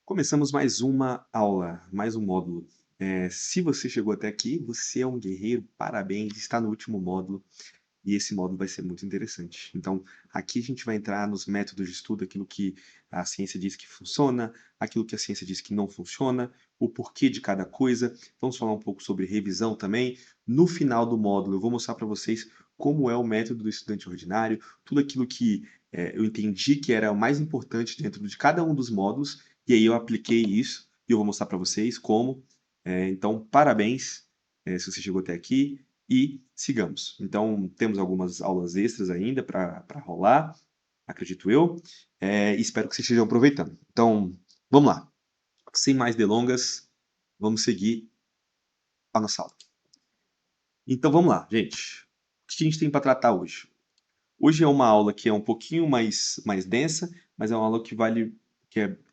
Começamos mais uma aula, mais um módulo. Se você chegou até aqui, você é um guerreiro, parabéns, está no último módulo e esse módulo vai ser muito interessante. Então, aqui a gente vai entrar nos métodos de estudo, aquilo que a ciência diz que funciona, aquilo que a ciência diz que não funciona, o porquê de cada coisa. Vamos falar um pouco sobre revisão também. No final do módulo, eu vou mostrar para vocês como é o método do estudante ordinário, tudo aquilo que eu entendi que era o mais importante dentro de cada um dos módulos, e aí eu apliquei isso e eu vou mostrar para vocês como. Então, parabéns, se você chegou até aqui e sigamos. Então, temos algumas aulas extras ainda para rolar, acredito eu, e espero que vocês estejam aproveitando. Então, vamos lá. Sem mais delongas, vamos seguir a nossa aula. Então, vamos lá, gente. O que a gente tem para tratar hoje? Hoje é uma aula que é um pouquinho mais densa, mas é uma aula que vale,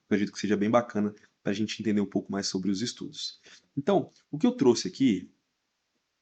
acredito que seja bem bacana para a gente entender um pouco mais sobre os estudos. Então, o que eu trouxe aqui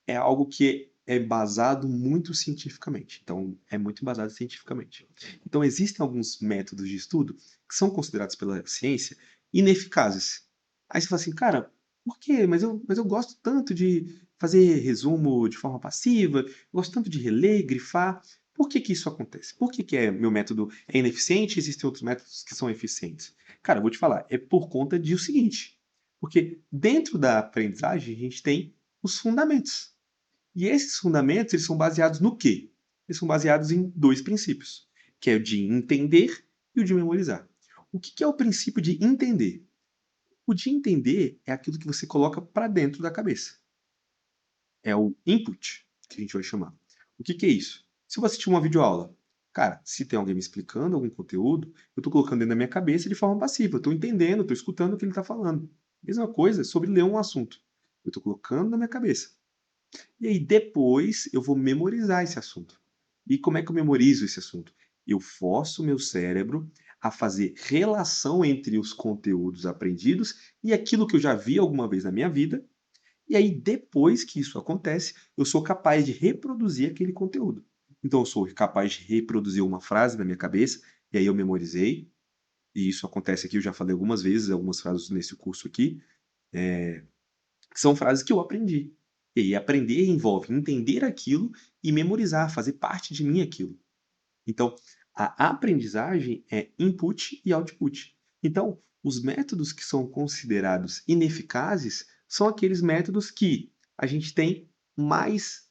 é algo que é embasado muito cientificamente. Então, é muito embasado cientificamente. Então, existem alguns métodos de estudo que são considerados pela ciência ineficazes. Aí você fala assim, cara, por quê? Mas eu gosto tanto de fazer resumo de forma passiva, eu gosto tanto de reler, grifar. Por que que isso acontece? Por que que meu método é ineficiente e existem outros métodos que são eficientes? Cara, eu vou te falar, é por conta de o seguinte, porque dentro da aprendizagem a gente tem os fundamentos. E esses fundamentos, eles são baseados no quê? Eles são baseados em dois princípios, que é o de entender e o de memorizar. O que que é o princípio de entender? O de entender é aquilo que você coloca para dentro da cabeça. É o input, que a gente vai chamar. O que que é isso? Se eu vou assistir uma videoaula, cara, se tem alguém me explicando algum conteúdo, eu estou colocando dentro da minha cabeça de forma passiva. Eu estou entendendo, estou escutando o que ele está falando. Mesma coisa sobre ler um assunto. Eu estou colocando na minha cabeça. E aí depois eu vou memorizar esse assunto. E como é que eu memorizo esse assunto? Eu forço o meu cérebro a fazer relação entre os conteúdos aprendidos e aquilo que eu já vi alguma vez na minha vida. E aí depois que isso acontece, eu sou capaz de reproduzir aquele conteúdo. Então eu sou capaz de reproduzir uma frase na minha cabeça, e aí eu memorizei. E isso acontece aqui, eu já falei algumas vezes, algumas frases nesse curso aqui, que são frases que eu aprendi. E aí aprender envolve entender aquilo e memorizar, fazer parte de mim aquilo. Então, a aprendizagem é input e output. Então, os métodos que são considerados ineficazes são aqueles métodos que a gente tem mais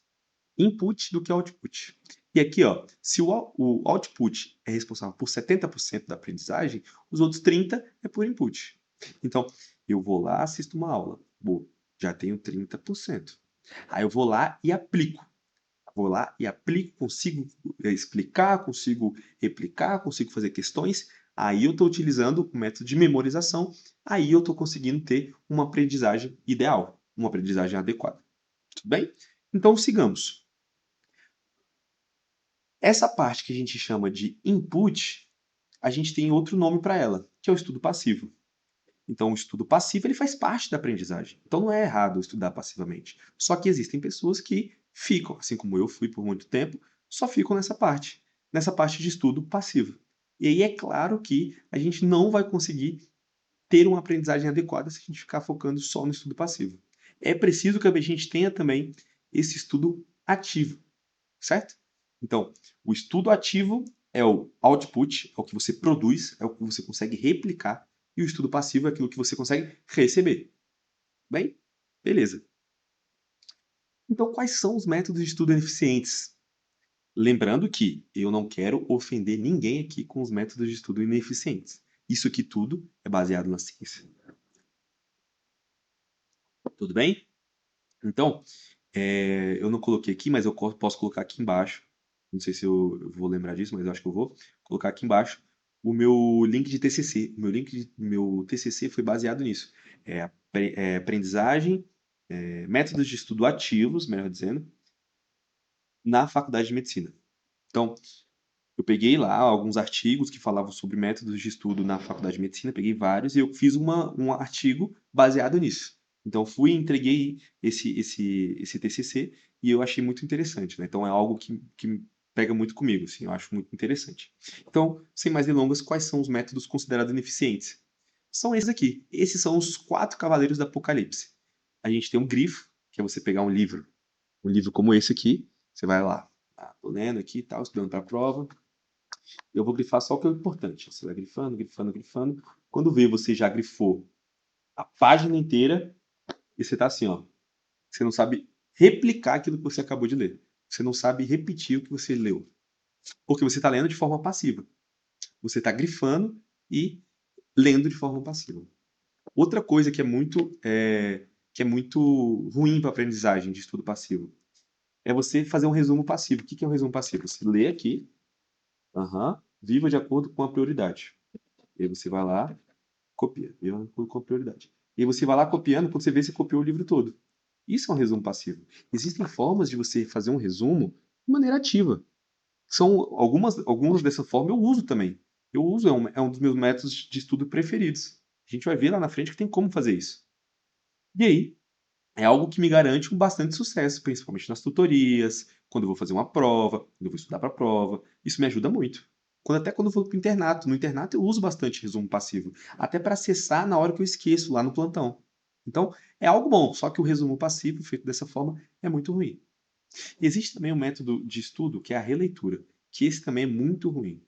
input do que output. E aqui, ó, se o output é responsável por 70% da aprendizagem, os outros 30% é por input. Então, eu vou lá, assisto uma aula. Boa, já tenho 30%. Aí eu vou lá e aplico. Vou lá e aplico, consigo explicar, consigo replicar, consigo fazer questões. Aí eu estou utilizando o método de memorização. Aí eu estou conseguindo ter uma aprendizagem ideal, uma aprendizagem adequada. Tudo bem? Então sigamos. Essa parte que a gente chama de input, a gente tem outro nome para ela, que é o estudo passivo. Então, o estudo passivo ele faz parte da aprendizagem. Então, não é errado estudar passivamente. Só que existem pessoas que ficam, assim como eu fui por muito tempo, só ficam nessa parte de estudo passivo. E aí é claro que a gente não vai conseguir ter uma aprendizagem adequada se a gente ficar focando só no estudo passivo. É preciso que a gente tenha também esse estudo ativo, certo? Então, o estudo ativo é o output, é o que você produz, é o que você consegue replicar, e o estudo passivo é aquilo que você consegue receber. Bem, beleza. Então, quais são os métodos de estudo eficientes? Lembrando que eu não quero ofender ninguém aqui com os métodos de estudo ineficientes. Isso aqui tudo é baseado na ciência. Tudo bem? Então, eu não coloquei aqui, mas eu posso colocar aqui embaixo. Não sei se eu vou lembrar disso, mas eu acho que eu vou colocar aqui embaixo o meu link de TCC. Meu TCC foi baseado nisso. Aprendizagem, métodos de estudo ativos, melhor dizendo, na faculdade de medicina. Então, eu peguei lá alguns artigos que falavam sobre métodos de estudo na faculdade de medicina, peguei vários e eu fiz um artigo baseado nisso. Então, fui e entreguei esse TCC e eu achei muito interessante, né? Então, é algo que pega muito comigo, assim, eu acho muito interessante. Então, sem mais delongas, quais são os métodos considerados ineficientes? são esses aqui. Esses são os 4 cavaleiros do Apocalipse. A gente tem um grifo, que é você pegar um livro como esse aqui, você vai lá, tô lendo aqui e tal, estudando para a prova, eu vou grifar só o que é importante. Você vai grifando, grifando, grifando. Quando vê, você já grifou a página inteira e você tá assim, ó. Você não sabe replicar aquilo que você acabou de ler. Você não sabe repetir o que você leu. Porque você está lendo de forma passiva. Você está grifando e lendo de forma passiva. Outra coisa que é muito ruim para a aprendizagem de estudo passivo é você fazer um resumo passivo. O que é um resumo passivo? Você lê aqui, viva de acordo com a prioridade. E aí você vai lá, copia, viva de acordo com a prioridade. E aí você vai lá copiando, quando você vê, você copiou o livro todo. Isso é um resumo passivo. Existem formas de você fazer um resumo de maneira ativa. São algumas dessa forma eu uso também. Eu uso, é um dos meus métodos de estudo preferidos. A gente vai ver lá na frente que tem como fazer isso. E aí, é algo que me garante um bastante sucesso, principalmente nas tutorias, quando eu vou fazer uma prova, quando eu vou estudar para a prova. Isso me ajuda muito. Até quando eu vou para o internato. No internato eu uso bastante resumo passivo, até para acessar na hora que eu esqueço, lá no plantão. Então, é algo bom, só que o resumo passivo, feito dessa forma, é muito ruim. E existe também um método de estudo que é a releitura, que esse também é muito ruim.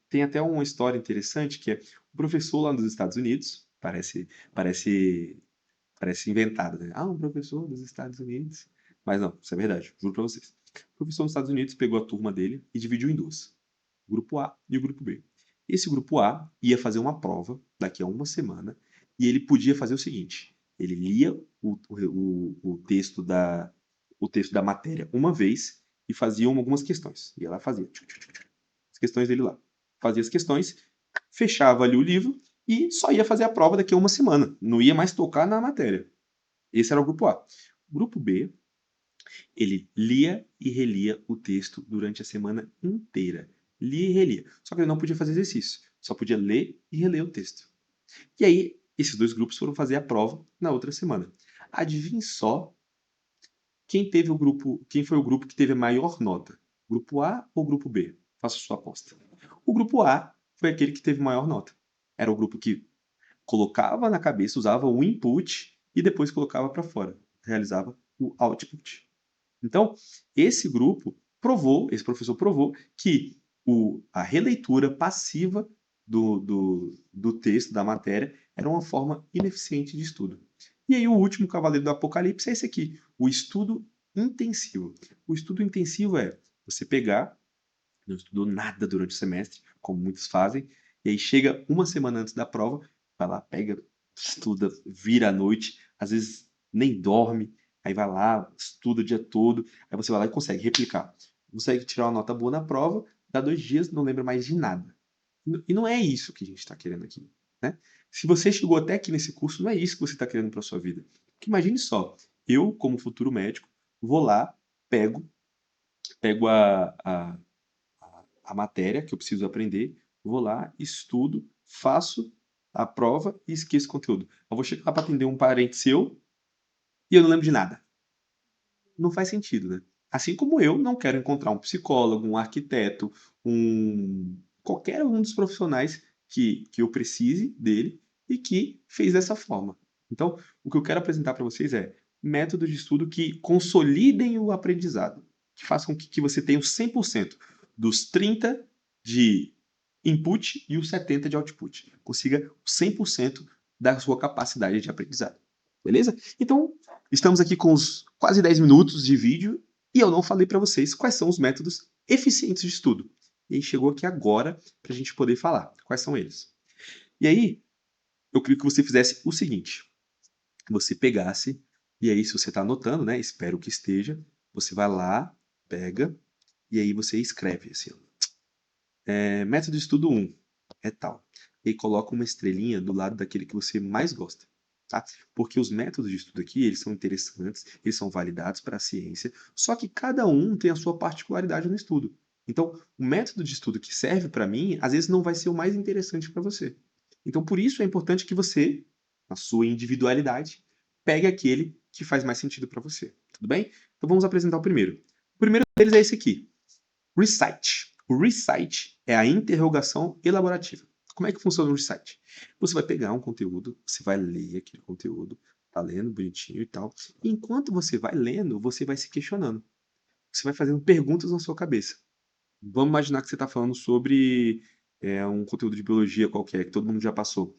Tem até uma história interessante que é o professor lá nos Estados Unidos, parece Parece inventado, né? Um professor dos Estados Unidos. Mas não, isso é verdade, juro pra vocês. O professor dos Estados Unidos pegou a turma dele e dividiu em duas: o grupo A e o grupo B. Esse grupo A ia fazer uma prova daqui a uma semana e ele podia fazer o seguinte: ele lia o texto da matéria uma vez e fazia algumas questões. Ia lá fazia as questões dele lá. Fazia as questões, fechava ali o livro e só ia fazer a prova daqui a uma semana. Não ia mais tocar na matéria. Esse era o grupo A. O grupo B, ele lia e relia o texto durante a semana inteira. Lia e relia. Só que ele não podia fazer exercício. Só podia ler e reler o texto. E aí, esses dois grupos foram fazer a prova na outra semana. Adivinhe só quem foi o grupo que teve a maior nota? Grupo A ou grupo B? Faça sua aposta. O grupo A foi aquele que teve maior nota. Era o grupo que colocava na cabeça, usava o input e depois colocava para fora, realizava o output. Então, esse professor provou que a releitura passiva do texto, da matéria, era uma forma ineficiente de estudo. E aí, o último cavaleiro do Apocalipse é esse aqui, o estudo intensivo. O estudo intensivo é você pegar, não estudou nada durante o semestre, como muitos fazem, e aí chega uma semana antes da prova, vai lá, pega, estuda, vira à noite, às vezes nem dorme, aí vai lá, estuda o dia todo, aí você vai lá e consegue replicar. Consegue tirar uma nota boa na prova, dá 2 dias, não lembra mais de nada. E não é isso que a gente está querendo aqui, né? Se você chegou até aqui nesse curso, não é isso que você está querendo para sua vida. Porque imagine só, eu, como futuro médico, vou lá, pego a matéria que eu preciso aprender, vou lá, estudo, faço a prova e esqueço o conteúdo. Eu vou chegar para atender um parente seu e eu não lembro de nada. Não faz sentido, né? Assim como eu não quero encontrar um psicólogo, um arquiteto, qualquer um dos profissionais que eu precise dele e que fez dessa forma. Então, o que eu quero apresentar para vocês é métodos de estudo que consolidem o aprendizado, que façam com que você tenha os 100% dos 30 de input e os 70 de output. Consiga o 100% da sua capacidade de aprendizado. Beleza? Então, estamos aqui com os quase 10 minutos de vídeo e eu não falei para vocês quais são os métodos eficientes de estudo. E aí chegou aqui agora para a gente poder falar quais são eles. E aí, eu queria que você fizesse o seguinte: você pegasse, e aí, se você está anotando, né? Espero que esteja, você vai lá, pega, e aí você escreve assim: método de estudo 1 é tal. E aí coloca uma estrelinha do lado daquele que você mais gosta. Tá? Porque os métodos de estudo aqui, eles são interessantes, eles são validados para a ciência, só que cada um tem a sua particularidade no estudo. Então, o método de estudo que serve para mim, às vezes não vai ser o mais interessante para você. Então, por isso é importante que você, na sua individualidade, pegue aquele que faz mais sentido para você. Tudo bem? Então, vamos apresentar o primeiro. O primeiro deles é esse aqui: Recite. O recite é a interrogação elaborativa. Como é que funciona o Recite? Você vai pegar um conteúdo, você vai ler aquele conteúdo, tá lendo bonitinho e tal. E enquanto você vai lendo, você vai se questionando. Você vai fazendo perguntas na sua cabeça. Vamos imaginar que você está falando sobre um conteúdo de biologia qualquer, que todo mundo já passou.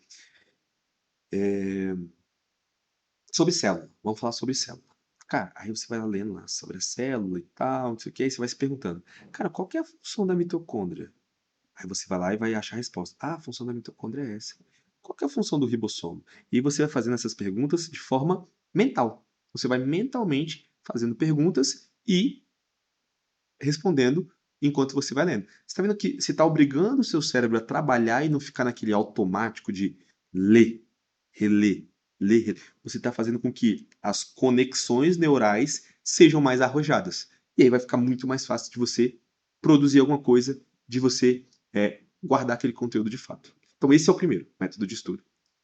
Sobre célula. Vamos falar sobre célula. Cara, aí você vai lendo lá sobre a célula e tal, não sei o que, aí você vai se perguntando, cara, qual que é a função da mitocôndria? Aí você vai lá e vai achar a resposta. Ah, a função da mitocôndria é essa. Qual que é a função do ribossomo? E aí você vai fazendo essas perguntas de forma mental. Você vai mentalmente fazendo perguntas e respondendo enquanto você vai lendo. Você está vendo que você está obrigando o seu cérebro a trabalhar e não ficar naquele automático de ler, reler, ler, reler. Você está fazendo com que as conexões neurais sejam mais arrojadas. E aí vai ficar muito mais fácil de você produzir alguma coisa, de você guardar aquele conteúdo de fato. Então, esse é o primeiro método de estudo.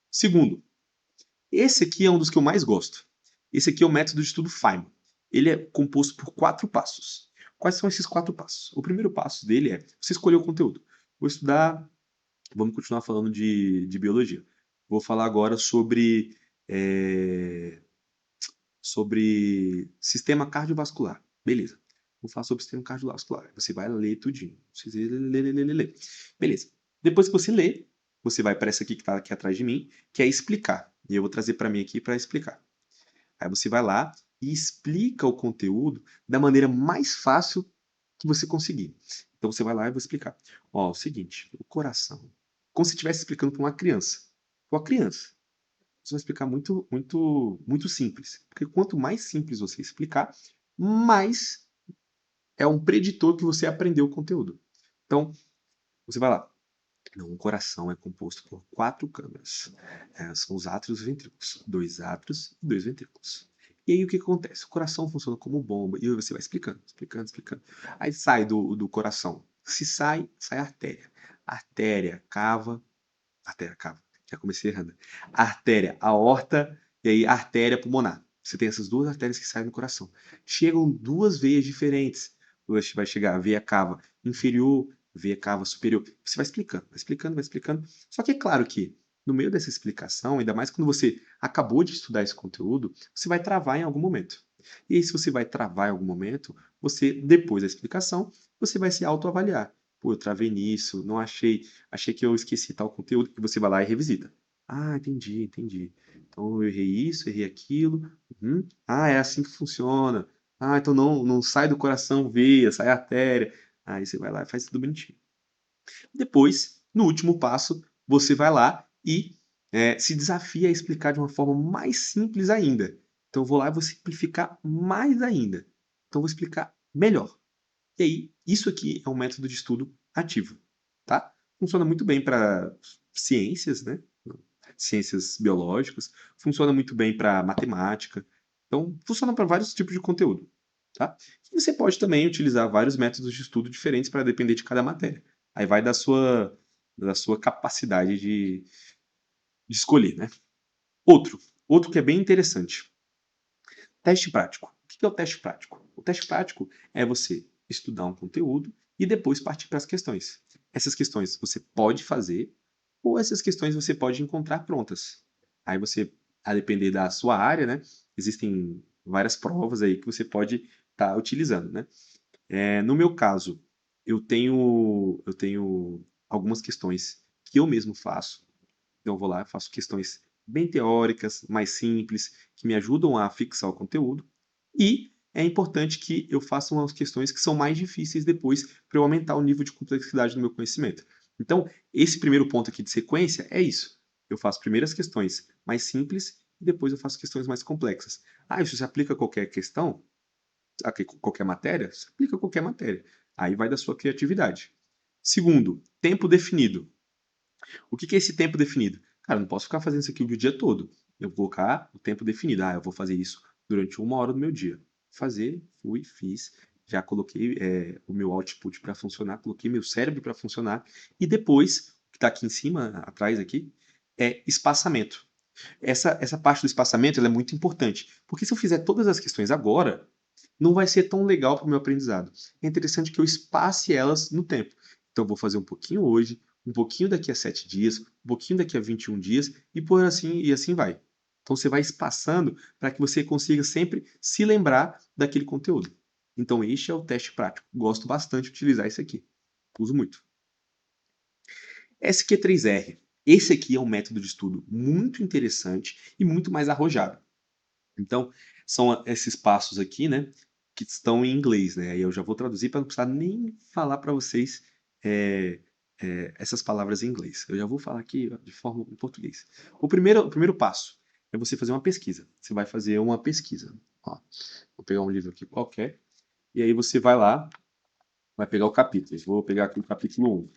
Segundo, esse aqui é um dos que eu mais gosto. Esse aqui é o método de estudo Feynman. Ele é composto por 4 passos. Quais são esses 4 passos? O primeiro passo dele é você escolher o conteúdo. Vou estudar, vamos continuar falando de biologia. Vou falar agora é, sobre sistema cardiovascular. Beleza. Vou falar sobre sistema cardiovascular. Você vai ler tudinho. Você lê. Beleza. Depois que você lê, você vai para essa aqui que está aqui atrás de mim, que é explicar. E eu vou trazer para mim aqui para explicar. Aí você vai lá e explica o conteúdo da maneira mais fácil que você conseguir. Então você vai lá e vou explicar. Ó, o seguinte, o coração. Como se estivesse explicando para uma criança. Para uma criança. Você vai explicar muito simples. Porque quanto mais simples você explicar, mais é um preditor que você aprendeu o conteúdo. Então, você vai lá. Não, um coração é composto por 4 câmeras. São os átrios e os ventrículos. 2 átrios e 2 ventrículos. E aí o que acontece? O coração funciona como bomba. E aí você vai explicando. Aí sai do coração. Se sai, sai a artéria. A artéria cava. Artéria cava. Já comecei errando. Artéria aorta e aí artéria pulmonar. Você tem essas duas artérias que saem do coração. Chegam duas veias diferentes. Vai chegar a veia cava inferior, veia cava superior. Você vai explicando. Só que é claro que no meio dessa explicação, ainda mais quando você acabou de estudar esse conteúdo, você vai travar em algum momento. E aí, se você vai travar em algum momento, você, depois da explicação, você vai se autoavaliar. Pô, eu travei nisso, não achei que eu esqueci tal conteúdo, e você vai lá e revisita. Ah, entendi. Então eu errei isso, errei aquilo. Uhum. Ah, é assim que funciona. Ah, então não sai do coração veia, sai artéria. Aí você vai lá e faz tudo bonitinho. Depois, no último passo, você vai lá e se desafia a explicar de uma forma mais simples ainda. Então eu vou lá e vou simplificar mais ainda. Então eu vou explicar melhor. E aí, isso aqui é um método de estudo ativo, tá? Funciona muito bem para ciências, né? Ciências biológicas, funciona muito bem para matemática. Então, funciona para vários tipos de conteúdo, tá? E você pode também utilizar vários métodos de estudo diferentes para depender de cada matéria. Aí vai da sua capacidade de escolher, né? Outro, outro que é bem interessante. Teste prático. O que é o teste prático? O teste prático é você estudar um conteúdo e depois partir para as questões. Essas questões você pode fazer ou essas questões você pode encontrar prontas. Aí você, a depender da sua área, né? Existem várias provas aí que você pode estar utilizando, né? No meu caso, eu tenho algumas questões que eu mesmo faço. Então eu vou lá, faço questões bem teóricas, mais simples, que me ajudam a fixar o conteúdo. E é importante que eu faça umas questões que são mais difíceis depois para eu aumentar o nível de complexidade do meu conhecimento. Então, esse primeiro ponto aqui de sequência é isso. Eu faço primeiro as questões mais simples e depois eu faço questões mais complexas. Ah, isso se aplica a qualquer questão? A qualquer matéria? Se aplica a qualquer matéria. Aí vai da sua criatividade. Segundo, tempo definido. O que é esse tempo definido? Cara, eu não posso ficar fazendo isso aqui o dia todo. Eu vou colocar o tempo definido. Ah, eu vou fazer isso durante 1 hora do meu dia. Fazer, fui, fiz. Já coloquei o meu output para funcionar, coloquei meu cérebro para funcionar. E depois, o que está aqui em cima, atrás aqui, é espaçamento. Essa parte do espaçamento ela é muito importante. Porque se eu fizer todas as questões agora, não vai ser tão legal para o meu aprendizado. É interessante que eu espace elas no tempo. Então, eu vou fazer um pouquinho hoje, um pouquinho daqui a 7 dias, um pouquinho daqui a 21 dias e assim vai. Então você vai espaçando para que você consiga sempre se lembrar daquele conteúdo. Então este é o teste prático. Gosto bastante de utilizar esse aqui. Uso muito. SQ3R. Esse aqui é um método de estudo muito interessante e muito mais arrojado. Então, são esses passos aqui, né, que estão em inglês, né? Aí eu já vou traduzir para não precisar nem falar para vocês é, essas palavras em inglês. Eu já vou falar aqui ó, de forma em português. O primeiro passo é você fazer uma pesquisa. Você vai fazer uma pesquisa. Ó, vou pegar um livro aqui qualquer. E aí você vai lá, vai pegar o capítulo. Vou pegar aqui o capítulo 1.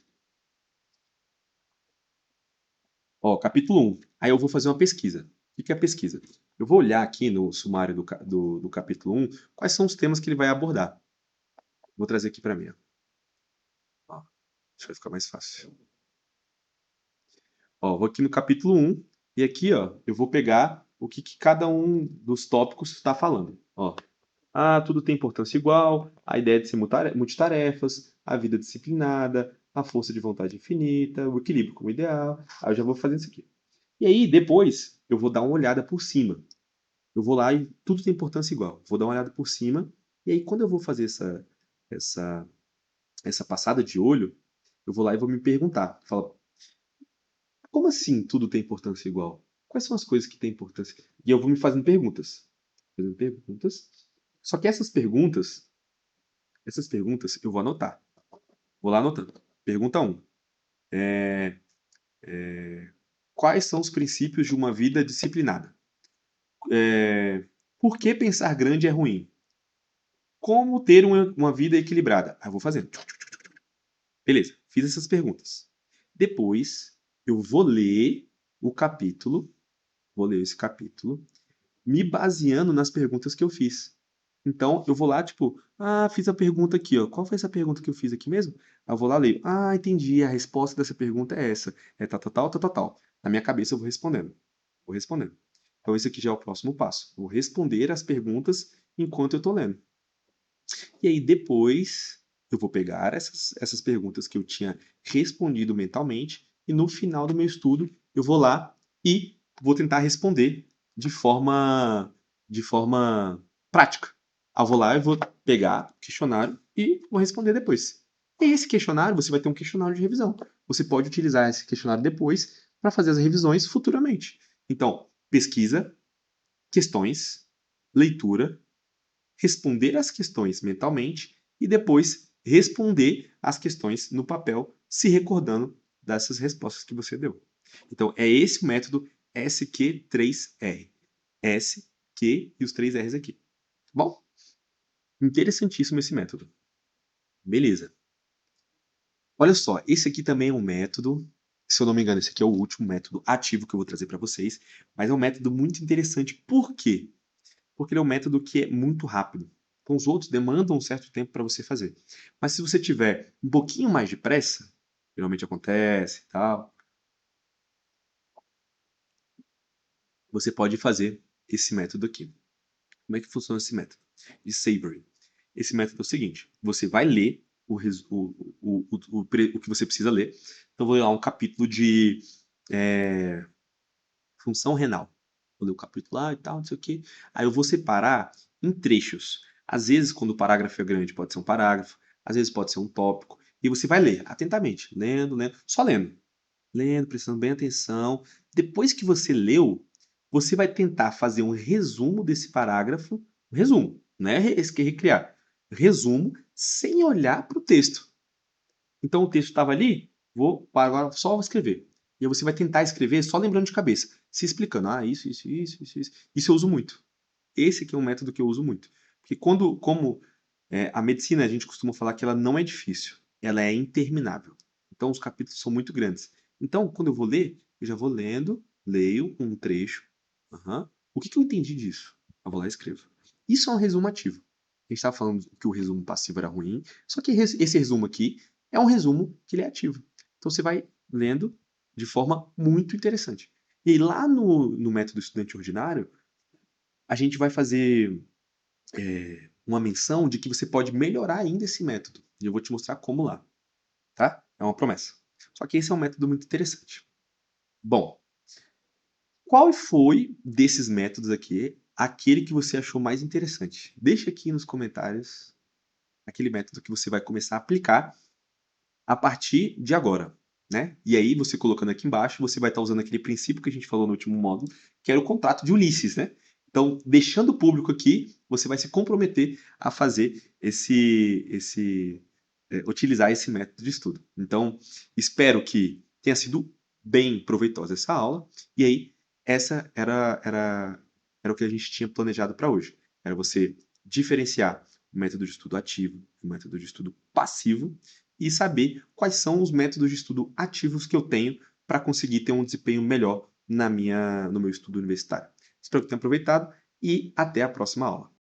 Ó, capítulo 1. Aí eu vou fazer uma pesquisa. O que é a pesquisa? Eu vou olhar aqui no sumário do capítulo 1 quais são os temas que ele vai abordar. Vou trazer aqui para mim. Ó. Acho que vai ficar mais fácil. Ó, vou aqui no capítulo 1 e aqui ó, eu vou pegar o que cada um dos tópicos está falando. Ó, tudo tem importância igual, a ideia de ser multitarefas, a vida disciplinada, a força de vontade infinita, o equilíbrio como ideal. Aí eu já vou fazendo isso aqui. E aí, depois, eu vou dar uma olhada por cima. Eu vou lá e tudo tem importância igual. Vou dar uma olhada por cima. E aí, quando eu vou fazer essa, essa passada de olho, eu vou lá e vou me perguntar. Fala, como assim tudo tem importância igual? Quais são as coisas que têm importância? E eu vou me fazendo perguntas. Fazendo perguntas. Só que essas perguntas eu vou anotar. Vou lá anotando. Pergunta 1. Quais são os princípios de uma vida disciplinada? É, por que pensar grande é ruim? Como ter uma vida equilibrada? Eu vou fazendo. Beleza, fiz essas perguntas. Depois, eu vou ler o capítulo, vou ler esse capítulo, me baseando nas perguntas que eu fiz. Então, eu vou lá, tipo, fiz a pergunta aqui, ó. Qual foi essa pergunta que eu fiz aqui mesmo? Aí eu vou lá ler. Entendi, a resposta dessa pergunta é essa. É tal, tal, tal, tal, tal, tal. Na minha cabeça eu vou respondendo. Vou respondendo. Então, esse aqui já é o próximo passo. Vou responder as perguntas enquanto eu tô lendo. E aí depois eu vou pegar essas perguntas que eu tinha respondido mentalmente e no final do meu estudo eu vou lá e vou tentar responder de forma prática. Eu vou lá e vou pegar o questionário e vou responder depois. E esse questionário, você vai ter um questionário de revisão. Você pode utilizar esse questionário depois para fazer as revisões futuramente. Então, pesquisa, questões, leitura, responder as questões mentalmente e depois responder as questões no papel, se recordando dessas respostas que você deu. Então, é esse o método SQ3R. S, Q e os 3 R's aqui. Tá bom? Interessantíssimo esse método. Beleza. Olha só, esse aqui também é um método, se eu não me engano, esse aqui é o último método ativo que eu vou trazer para vocês, mas é um método muito interessante. Por quê? Porque ele é um método que é muito rápido. Então, os outros demandam um certo tempo para você fazer. Mas se você tiver um pouquinho mais de pressa, geralmente acontece e tal, você pode fazer esse método aqui. Como é que funciona esse método? De Savory. Esse método é o seguinte: você vai ler o que você precisa ler. Então, eu vou ler lá um capítulo de é, função renal. Vou ler o capítulo lá e tal, não sei o quê. Aí eu vou separar em trechos. Às vezes, quando o parágrafo é grande, pode ser um parágrafo, às vezes pode ser um tópico. E você vai ler atentamente, lendo, lendo, só lendo. Lendo, prestando bem atenção. Depois que você leu, você vai tentar fazer um resumo desse parágrafo. Um resumo, não é esse que é recriar. Resumo, sem olhar para o texto. Então o texto estava ali, agora só vou escrever. E aí você vai tentar escrever só lembrando de cabeça, se explicando. Isso, isso, isso, isso, isso. Isso eu uso muito. Esse aqui é um método que eu uso muito. Porque como a medicina, a gente costuma falar que ela não é difícil, ela é interminável. Então os capítulos são muito grandes. Então, quando eu vou ler, eu já vou lendo, leio um trecho. Aham. O que eu entendi disso? Eu vou lá e escrevo. Isso é um resumo ativo. A gente estava falando que o resumo passivo era ruim, só que esse resumo aqui é um resumo que ele é ativo. Então você vai lendo de forma muito interessante. E aí, lá no método estudante ordinário, a gente vai fazer uma menção de que você pode melhorar ainda esse método. E eu vou te mostrar como lá, tá? É uma promessa. Só que esse é um método muito interessante. Bom, qual foi desses métodos aqui aquele que você achou mais interessante? Deixa aqui nos comentários aquele método que você vai começar a aplicar a partir de agora, né? E aí, você colocando aqui embaixo, você vai estar usando aquele princípio que a gente falou no último módulo, que era o contrato de Ulisses, né? Então, deixando público aqui, você vai se comprometer a fazer utilizar esse método de estudo. Então, espero que tenha sido bem proveitosa essa aula. E aí, essa era o que a gente tinha planejado para hoje. Era você diferenciar o método de estudo ativo e o método de estudo passivo e saber quais são os métodos de estudo ativos que eu tenho para conseguir ter um desempenho melhor no meu estudo universitário. Espero que tenham aproveitado e até a próxima aula.